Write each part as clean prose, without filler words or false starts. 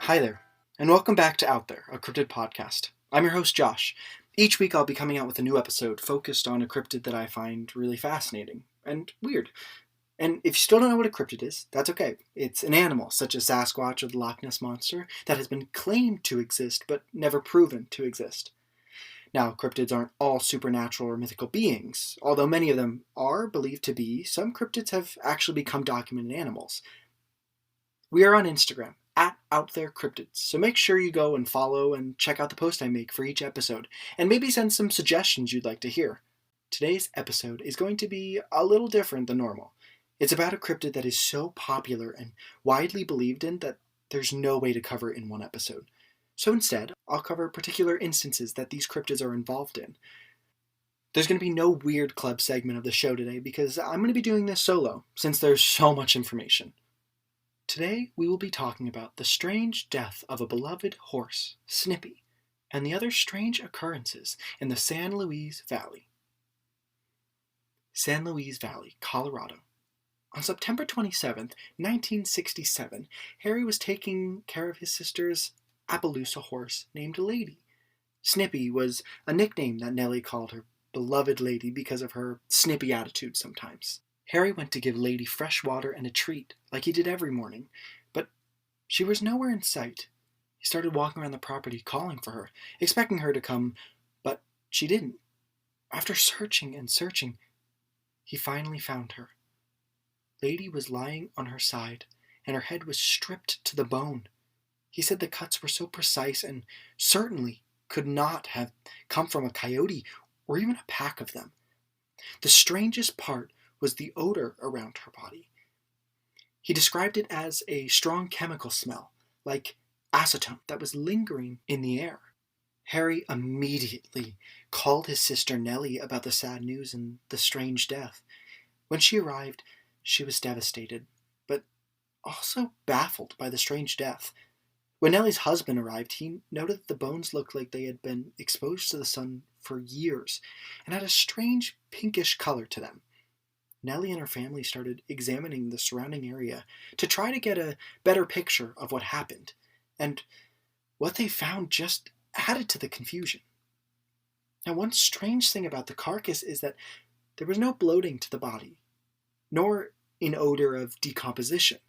Hi there, and welcome back to Out There, a cryptid podcast. I'm your host, Josh. Each week I'll be coming out with a new episode focused on a cryptid that I find really fascinating and weird. And if you still don't know what a cryptid is, that's okay. It's an animal, such as Sasquatch or the Loch Ness Monster, that has been claimed to exist but never proven to exist. Now, cryptids aren't all supernatural or mythical beings, although many of them are believed to be. Some cryptids have actually become documented animals. We are on Instagram, at Out There Cryptids, so make sure you go and follow and check out the post I make for each episode, and maybe send some suggestions you'd like to hear. Today's episode is going to be a little different than normal. It's about a cryptid that is so popular and widely believed in that there's no way to cover it in one episode. So instead, I'll cover particular instances that these cryptids are involved in. There's going to be no weird club segment of the show today because I'm going to be doing this solo, since there's so much information. Today, we will be talking about the strange death of a beloved horse, Snippy, and the other strange occurrences in the San Luis Valley. San Luis Valley, Colorado. On September 27, 1967, Harry was taking care of his sister's Appaloosa horse named Lady. Snippy was a nickname that Nellie called her beloved Lady because of her snippy attitude sometimes. Harry went to give Lady fresh water and a treat, like he did every morning, but she was nowhere in sight. He started walking around the property calling for her, expecting her to come, but she didn't. After searching and searching, he finally found her. Lady was lying on her side, and her head was stripped to the bone. He said the cuts were so precise and certainly could not have come from a coyote or even a pack of them. The strangest part was the odor around her body. He described it as a strong chemical smell, like acetone, that was lingering in the air. Harry immediately called his sister Nellie about the sad news and the strange death. When she arrived, she was devastated, but also baffled by the strange death. When Nellie's husband arrived, he noted that the bones looked like they had been exposed to the sun for years and had a strange pinkish color to them. Nellie and her family started examining the surrounding area to try to get a better picture of what happened, and what they found just added to the confusion. Now, one strange thing about the carcass is that there was no bloating to the body, nor an odor of decomposition,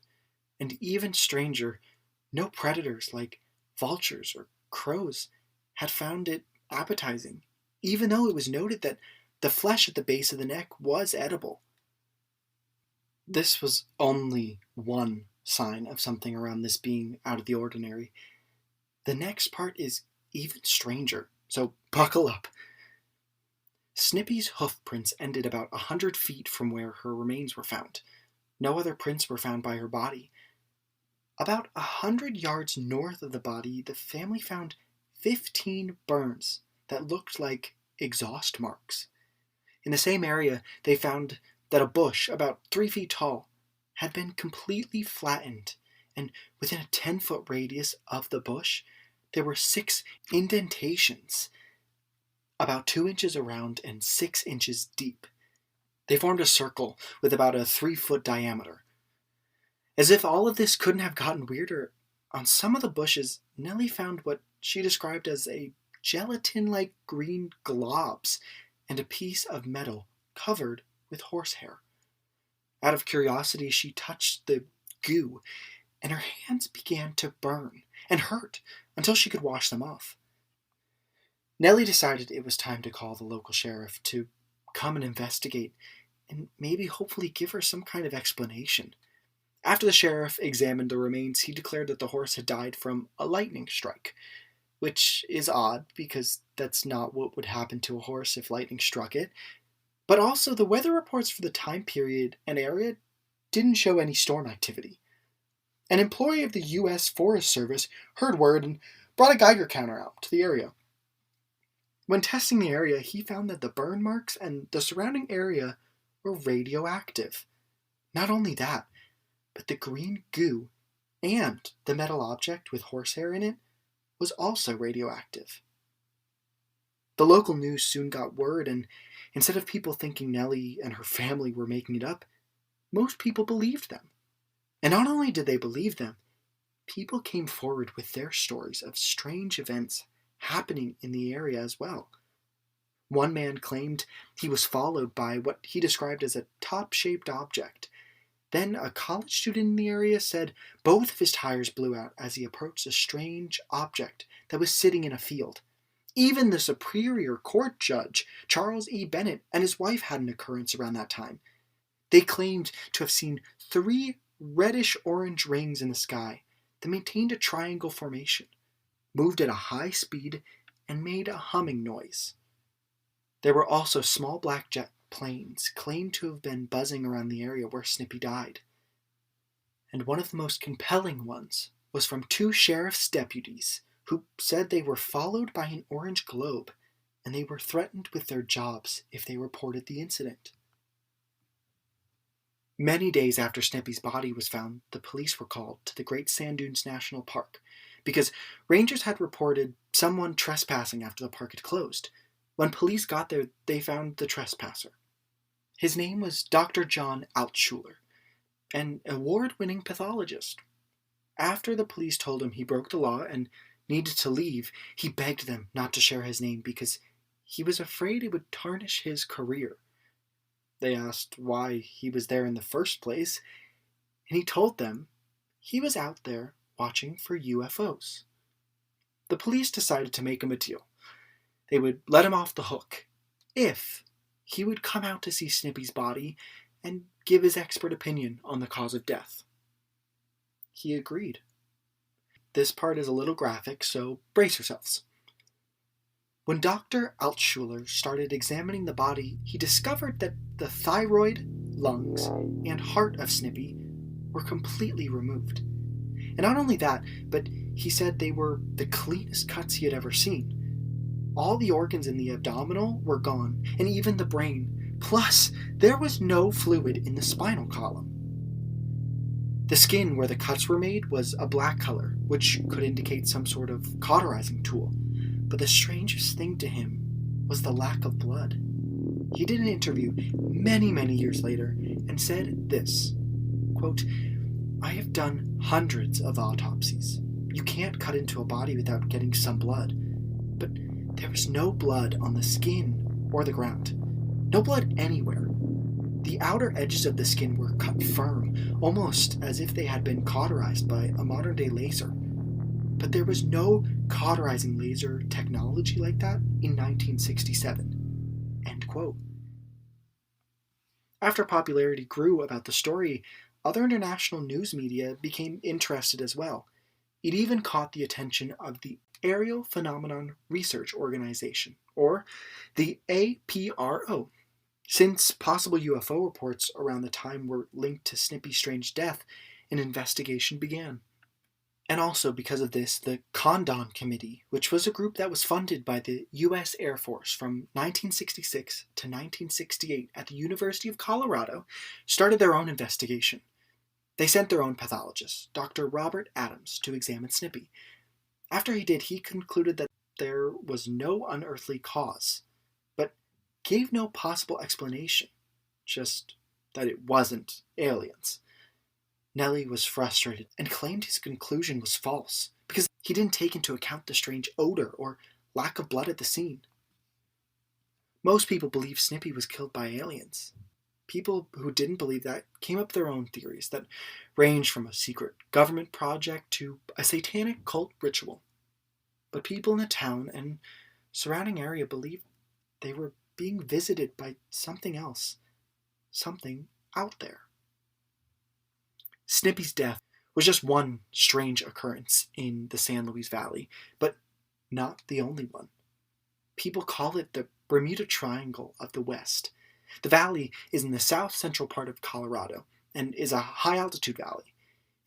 and even stranger, no predators like vultures or crows had found it appetizing, even though it was noted that the flesh at the base of the neck was edible. This was only one sign of something around this being out of the ordinary. The next part is even stranger, so buckle up. Snippy's hoof prints ended about 100 feet from where her remains were found. No other prints were found by her body. About 100 yards north of the body, the family found 15 burns that looked like exhaust marks. In the same area, they found that a bush, about 3 feet tall, had been completely flattened, and within a 10-foot radius of the bush, there were 6 indentations, about 2 inches around and 6 inches deep. They formed a circle with about a 3-foot diameter. As if all of this couldn't have gotten weirder, on some of the bushes, Nellie found what she described as a gelatin-like green globs and a piece of metal covered with horsehair. Out of curiosity, she touched the goo, and her hands began to burn and hurt until she could wash them off. Nellie decided it was time to call the local sheriff to come and investigate and maybe hopefully give her some kind of explanation. After the sheriff examined the remains, he declared that the horse had died from a lightning strike, which is odd because that's not what would happen to a horse if lightning struck it. But also, the weather reports for the time period and area didn't show any storm activity. An employee of the U.S. Forest Service heard word and brought a Geiger counter out to the area. When testing the area, he found that the burn marks and the surrounding area were radioactive. Not only that, but the green goo and the metal object with horsehair in it was also radioactive. The local news soon got word, and instead of people thinking Nellie and her family were making it up, most people believed them. And not only did they believe them, people came forward with their stories of strange events happening in the area as well. One man claimed he was followed by what he described as a top-shaped object. Then a college student in the area said both of his tires blew out as he approached a strange object that was sitting in a field. Even the Superior Court judge, Charles E. Bennett, and his wife had an occurrence around that time. They claimed to have seen 3 reddish-orange rings in the sky that maintained a triangle formation, moved at a high speed, and made a humming noise. There were also small black jet planes claimed to have been buzzing around the area where Snippy died. And one of the most compelling ones was from 2 sheriff's deputies who said they were followed by an orange globe and they were threatened with their jobs if they reported the incident. Many days after Snippy's body was found, the police were called to the Great Sand Dunes National Park because rangers had reported someone trespassing after the park had closed. When police got there, they found the trespasser. His name was Dr. John Altschuler, an award-winning pathologist. After the police told him he broke the law and needed to leave, he begged them not to share his name because he was afraid it would tarnish his career. They asked why he was there in the first place, and he told them he was out there watching for UFOs. The police decided to make him a deal. They would let him off the hook if he would come out to see Snippy's body and give his expert opinion on the cause of death. He agreed. This part is a little graphic, so brace yourselves. When Dr. Altschuler started examining the body, he discovered that the thyroid, lungs, and heart of Snippy were completely removed. And not only that, but he said they were the cleanest cuts he had ever seen. All the organs in the abdominal were gone, and even the brain. Plus, there was no fluid in the spinal column. The skin where the cuts were made was a black color, which could indicate some sort of cauterizing tool. But the strangest thing to him was the lack of blood. He did an interview many years later and said this, quote, "I have done hundreds of autopsies. You can't cut into a body without getting some blood. But there was no blood on the skin or the ground. No blood anywhere. The outer edges of the skin were cut firm, almost as if they had been cauterized by a modern-day laser. But there was no cauterizing laser technology like that in 1967. End quote. After popularity grew about the story, other international news media became interested as well. It even caught the attention of the Aerial Phenomenon Research Organization, or the APRO. Since possible UFO reports around the time were linked to Snippy's strange death, an investigation began. And also because of this, the Condon Committee, which was a group that was funded by the U.S. Air Force from 1966 to 1968 at the University of Colorado, started their own investigation. They sent their own pathologist, Dr. Robert Adams, to examine Snippy. After he did, he concluded that there was no unearthly cause, but gave no possible explanation, just that it wasn't aliens. Nellie was frustrated and claimed his conclusion was false because he didn't take into account the strange odor or lack of blood at the scene. Most people believe Snippy was killed by aliens. People who didn't believe that came up with their own theories that range from a secret government project to a satanic cult ritual. But people in the town and surrounding area believed they were being visited by something else, something out there. Snippy's death was just one strange occurrence in the San Luis Valley, but not the only one. People call it the Bermuda Triangle of the West. The valley is in the south-central part of Colorado and is a high-altitude valley.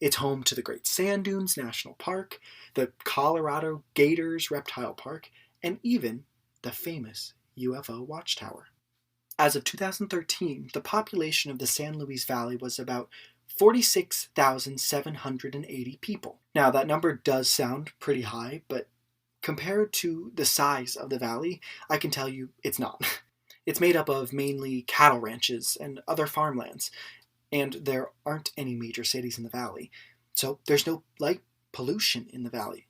It's home to the Great Sand Dunes National Park, the Colorado Gators Reptile Park, and even the famous UFO Watchtower. As of 2013, the population of the San Luis Valley was about 46,780 people. Now, that number does sound pretty high, but compared to the size of the valley, I can tell you it's not. It's made up of mainly cattle ranches and other farmlands, and there aren't any major cities in the valley. So there's no pollution in the valley.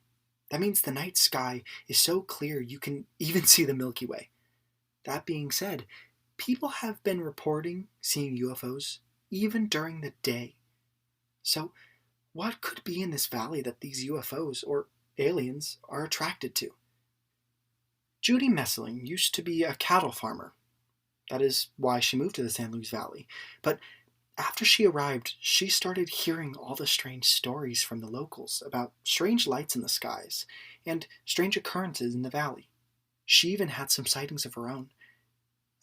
That means the night sky is so clear you can even see the Milky Way. That being said, people have been reporting seeing UFOs even during the day. So, what could be in this valley that these UFOs, or aliens, are attracted to? Judy Messling used to be a cattle farmer. That is why she moved to the San Luis Valley. But after she arrived, she started hearing all the strange stories from the locals about strange lights in the skies and strange occurrences in the valley. She even had some sightings of her own.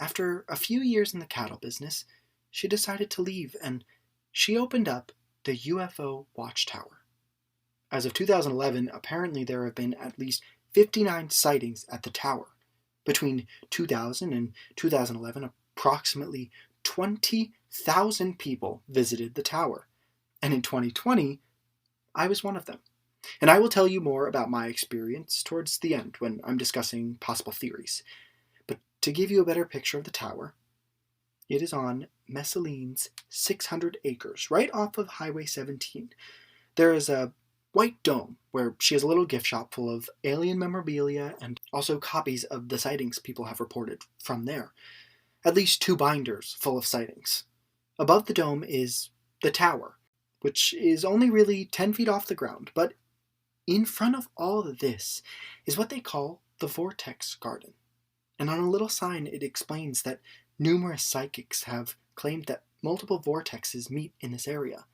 After a few years in the cattle business, she decided to leave, and she opened up the UFO Watchtower. As of 2011, apparently there have been at least 59 sightings at the tower. Between 2000 and 2011, approximately 20,000 people visited the tower. And in 2020, I was one of them. And I will tell you more about my experience towards the end when I'm discussing possible theories. But to give you a better picture of the tower, it is on Messeline's 600 acres, right off of Highway 17. There is a white dome where she has a little gift shop full of alien memorabilia and also copies of the sightings people have reported from there. At least 2 binders full of sightings. Above the dome is the tower, which is only really 10 feet off the ground, but in front of all of this is what they call the Vortex Garden. And on a little sign it explains that numerous psychics have claimed that multiple vortexes meet in this area.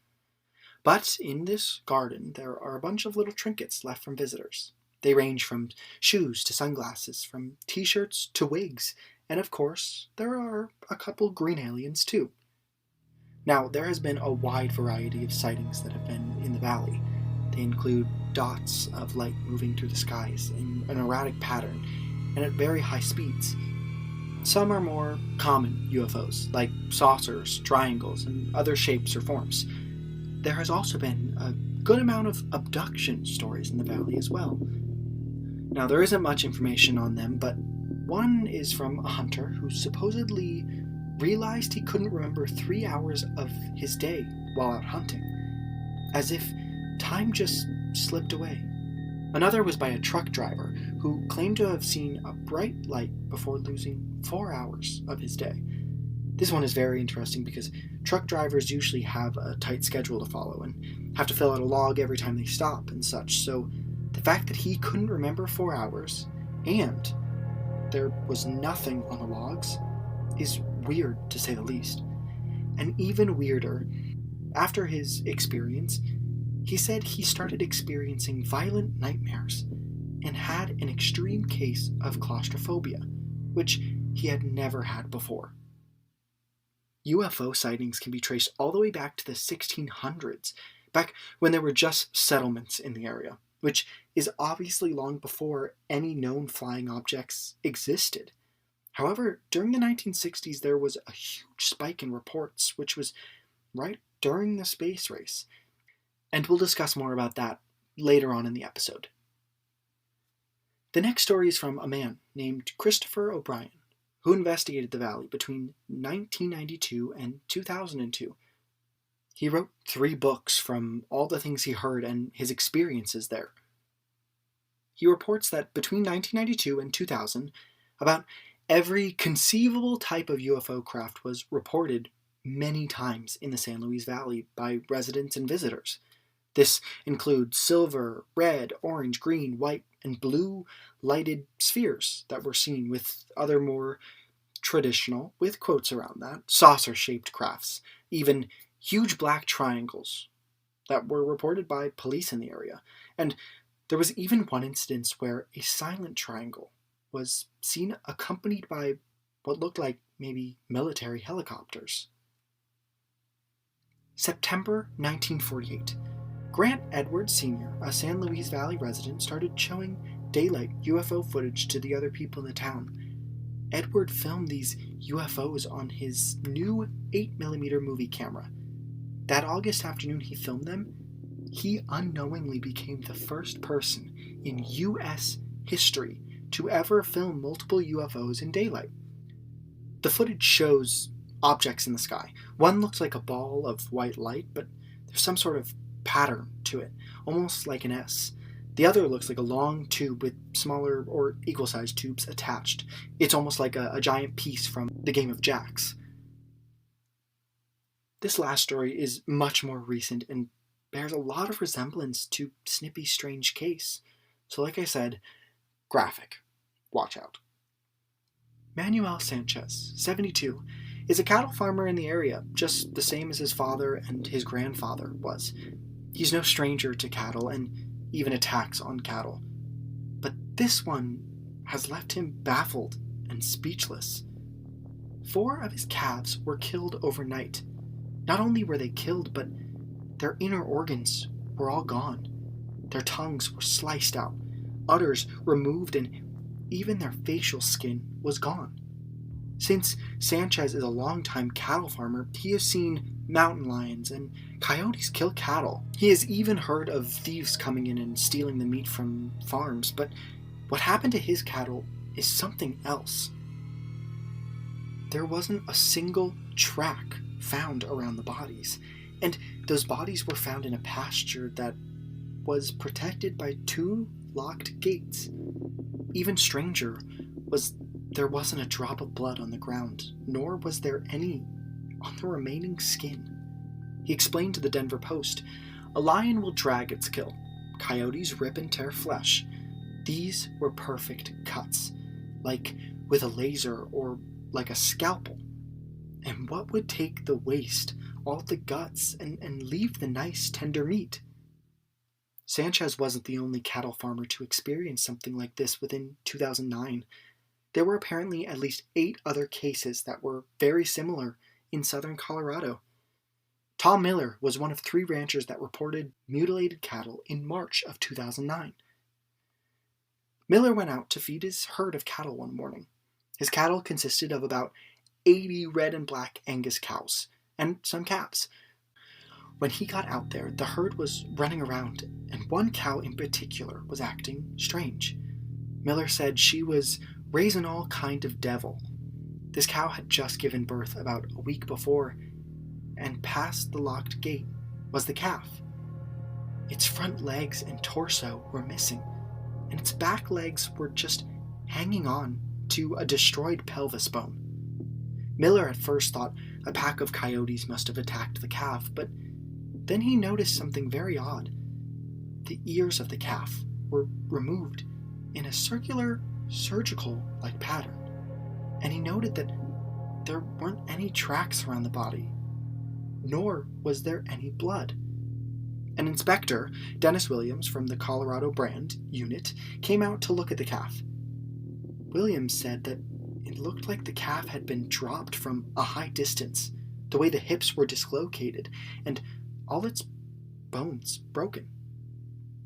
But in this garden, there are a bunch of little trinkets left from visitors. They range from shoes to sunglasses, from t-shirts to wigs, and of course, there are a couple green aliens too. Now, there has been a wide variety of sightings that have been in the valley. They include dots of light moving through the skies in an erratic pattern and at very high speeds. Some are more common UFOs, like saucers, triangles, and other shapes or forms. There has also been a good amount of abduction stories in the valley as well. Now, there isn't much information on them, but one is from a hunter who supposedly realized he couldn't remember 3 hours of his day while out hunting, as if time just slipped away. Another was by a truck driver who claimed to have seen a bright light before losing 4 hours of his day. This one is very interesting because truck drivers usually have a tight schedule to follow and have to fill out a log every time they stop and such, so the fact that he couldn't remember 4 hours and there was nothing on the logs is weird to say the least. And even weirder, after his experience, he said he started experiencing violent nightmares and had an extreme case of claustrophobia, which he had never had before. UFO sightings can be traced all the way back to the 1600s, back when there were just settlements in the area, which is obviously long before any known flying objects existed. However, during the 1960s there was a huge spike in reports, which was right during the space race. And we'll discuss more about that later on in the episode. The next story is from a man named Christopher O'Brien, who investigated the valley between 1992 and 2002. He wrote 3 books from all the things he heard and his experiences there. He reports that between 1992 and 2000, about every conceivable type of UFO craft was reported many times in the San Luis Valley by residents and visitors. This includes silver, red, orange, green, white, and blue lighted spheres that were seen with other more traditional, with quotes around that, saucer-shaped crafts, even huge black triangles that were reported by police in the area. And there was even one instance where a silent triangle was seen accompanied by what looked like maybe military helicopters. September 1948. Grant Edwards Sr., a San Luis Valley resident, started showing daylight UFO footage to the other people in the town. Edward filmed these UFOs on his new 8mm movie camera. That August afternoon he filmed them, he unknowingly became the first person in U.S. history to ever film multiple UFOs in daylight. The footage shows objects in the sky. One looks like a ball of white light, but there's some sort of pattern to it, almost like an S. The other looks like a long tube with smaller or equal-sized tubes attached. It's almost like a giant piece from the game of jacks. This last story is much more recent and bears a lot of resemblance to Snippy's strange case. So like I said, graphic. Watch out. Manuel Sanchez, 72, is a cattle farmer in the area, just the same as his father and his grandfather was. He's no stranger to cattle and even attacks on cattle. But this one has left him baffled and speechless. 4 of his calves were killed overnight. Not only were they killed, but their inner organs were all gone. Their tongues were sliced out, udders removed, and even their facial skin was gone. Since Sanchez is a longtime cattle farmer, he has seen mountain lions and coyotes kill cattle. He has even heard of thieves coming in and stealing the meat from farms, but what happened to his cattle is something else. There wasn't a single track found around the bodies, and those bodies were found in a pasture that was protected by 2 locked gates. Even stranger was there wasn't a drop of blood on the ground, nor was there any on the remaining skin. He explained to the Denver Post, "A lion will drag its kill. Coyotes rip and tear flesh. These were perfect cuts, like with a laser or like a scalpel. And what would take the waste, all the guts, and leave the nice tender meat?" Sanchez wasn't the only cattle farmer to experience something like this within 2009. There were apparently at least 8 other cases that were very similar in southern Colorado. Tom Miller was one of 3 ranchers that reported mutilated cattle in March of 2009. Miller went out to feed his herd of cattle one morning. His cattle consisted of about 80 red and black Angus cows and some calves. When he got out there, the herd was running around, and one cow in particular was acting strange. Miller said she was raising all kind of devil. This cow had just given birth about a week before, and past the locked gate was the calf. Its front legs and torso were missing, and its back legs were just hanging on to a destroyed pelvis bone. Miller at first thought a pack of coyotes must have attacked the calf, but then he noticed something very odd. The ears of the calf were removed in a circular, surgical-like pattern, and he noted that there weren't any tracks around the body, nor was there any blood. An inspector, Dennis Williams from the Colorado Brand Unit, came out to look at the calf. Williams said that it looked like the calf had been dropped from a high distance, the way the hips were dislocated, and all its bones broken.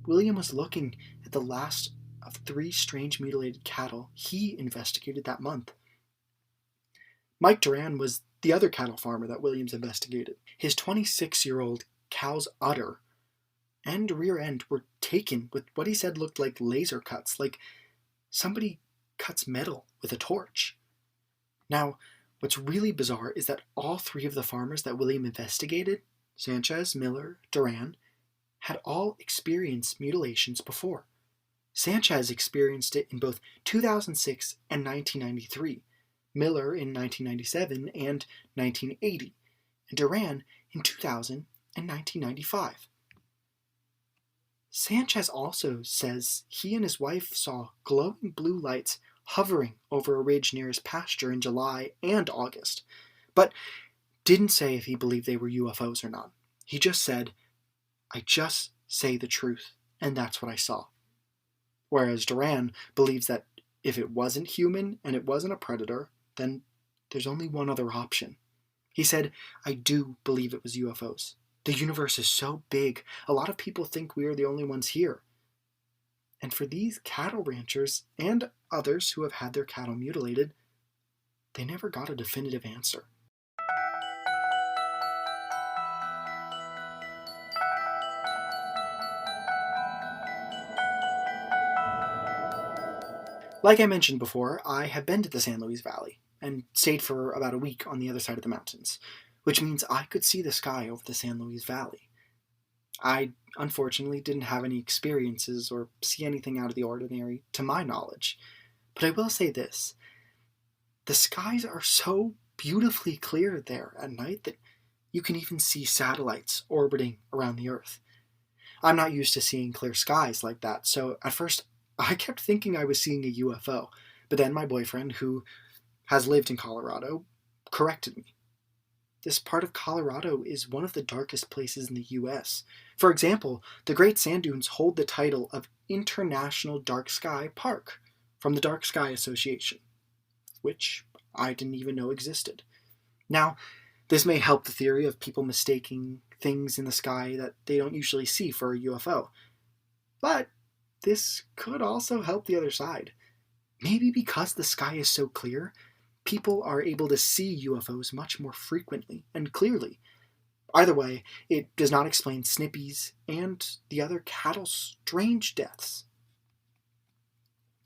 William was looking at the last of 3 strange mutilated cattle he investigated that month. Mike Duran was the other cattle farmer that Williams investigated. His 26-year-old cow's udder and rear end were taken with what he said looked like laser cuts, like somebody cuts metal with a torch. Now, what's really bizarre is that all 3 of the farmers that William investigated, Sanchez, Miller, Duran, had all experienced mutilations before. Sanchez experienced it in both 2006 and 1993, Miller in 1997 and 1980, and Duran in 2000 and 1995. Sanchez also says he and his wife saw glowing blue lights hovering over a ridge near his pasture in July and August, but didn't say if he believed they were UFOs or not. He just said, "I just say the truth, and that's what I saw." Whereas Duran believes that if it wasn't human and it wasn't a predator, then there's only one other option. He said, "I do believe it was UFOs. The universe is so big, a lot of people think we are the only ones here." And for these cattle ranchers and others who have had their cattle mutilated, they never got a definitive answer. Like I mentioned before, I have been to the San Luis Valley and stayed for about a week on the other side of the mountains, which means I could see the sky over the San Luis Valley. I unfortunately didn't have any experiences or see anything out of the ordinary to my knowledge. But I will say this: the skies are so beautifully clear there at night that you can even see satellites orbiting around the Earth. I'm not used to seeing clear skies like that, so at first I kept thinking I was seeing a UFO. But then my boyfriend, who has lived in Colorado, corrected me. This part of Colorado is one of the darkest places in the US. For example, the Great Sand Dunes hold the title of International Dark Sky Park from the Dark Sky Association, which I didn't even know existed. Now, this may help the theory of people mistaking things in the sky that they don't usually see for a UFO. But this could also help the other side. Maybe because the sky is so clear, people are able to see UFOs much more frequently and clearly. Either way, it does not explain Snippy's and the other cattle's strange deaths.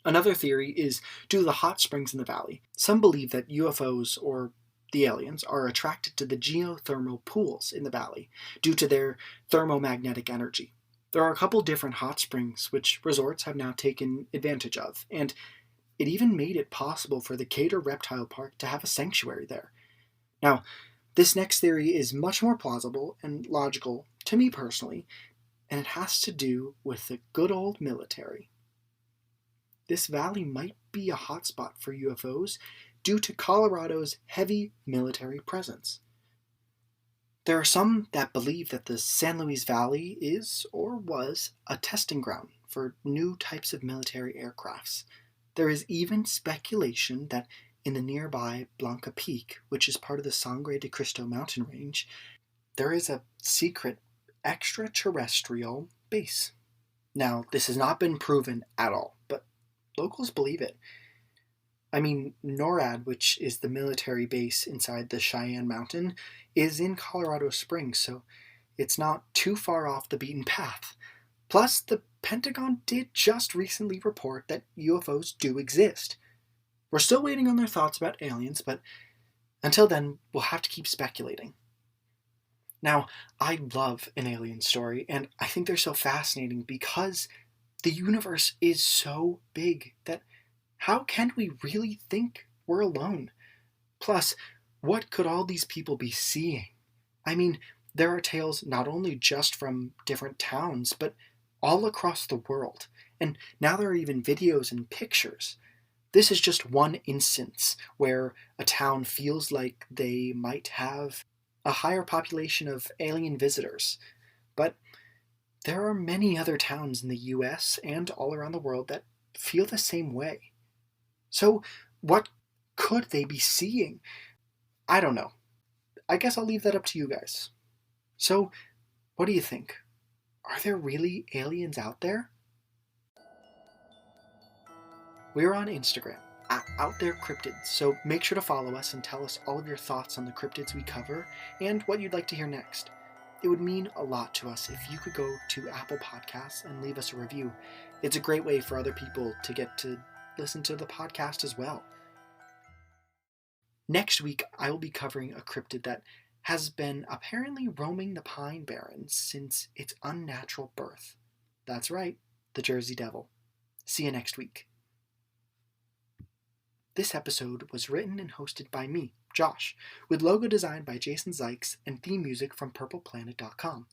Another theory is due to the hot springs in the valley. Some believe that UFOs, or the aliens, are attracted to the geothermal pools in the valley due to their thermomagnetic energy. There are a couple different hot springs which resorts have now taken advantage of, and it even made it possible for the Cater Reptile Park to have a sanctuary there. Now, this next theory is much more plausible and logical to me personally, and it has to do with the good old military. This valley might be a hotspot for UFOs due to Colorado's heavy military presence. There are some that believe that the San Luis Valley is, or was, a testing ground for new types of military aircrafts. There is even speculation that in the nearby Blanca Peak, which is part of the Sangre de Cristo mountain range, there is a secret extraterrestrial base. Now, this has not been proven at all, but locals believe it. I mean, NORAD, which is the military base inside the Cheyenne Mountain, is in Colorado Springs, so it's not too far off the beaten path. Plus, the Pentagon did just recently report that UFOs do exist. We're still waiting on their thoughts about aliens, but until then, we'll have to keep speculating. Now, I love an alien story, and I think they're so fascinating because the universe is so big that how can we really think we're alone? Plus, what could all these people be seeing? I mean, there are tales not only just from different towns, but all across the world. And now there are even videos and pictures. This is just one instance where a town feels like they might have a higher population of alien visitors. But there are many other towns in the US and all around the world that feel the same way. So, what could they be seeing? I don't know. I guess I'll leave that up to you guys. So, what do you think? Are there really aliens out there? We're on Instagram at OutThereCryptids, so make sure to follow us and tell us all of your thoughts on the cryptids we cover and what you'd like to hear next. It would mean a lot to us if you could go to Apple Podcasts and leave us a review. It's a great way for other people to get to listen to the podcast as well. Next week, I will be covering a cryptid that has been apparently roaming the Pine Barrens since its unnatural birth. That's right, the Jersey Devil. See you next week. This episode was written and hosted by me, Josh, with logo design by Jason Zykes and theme music from purpleplanet.com.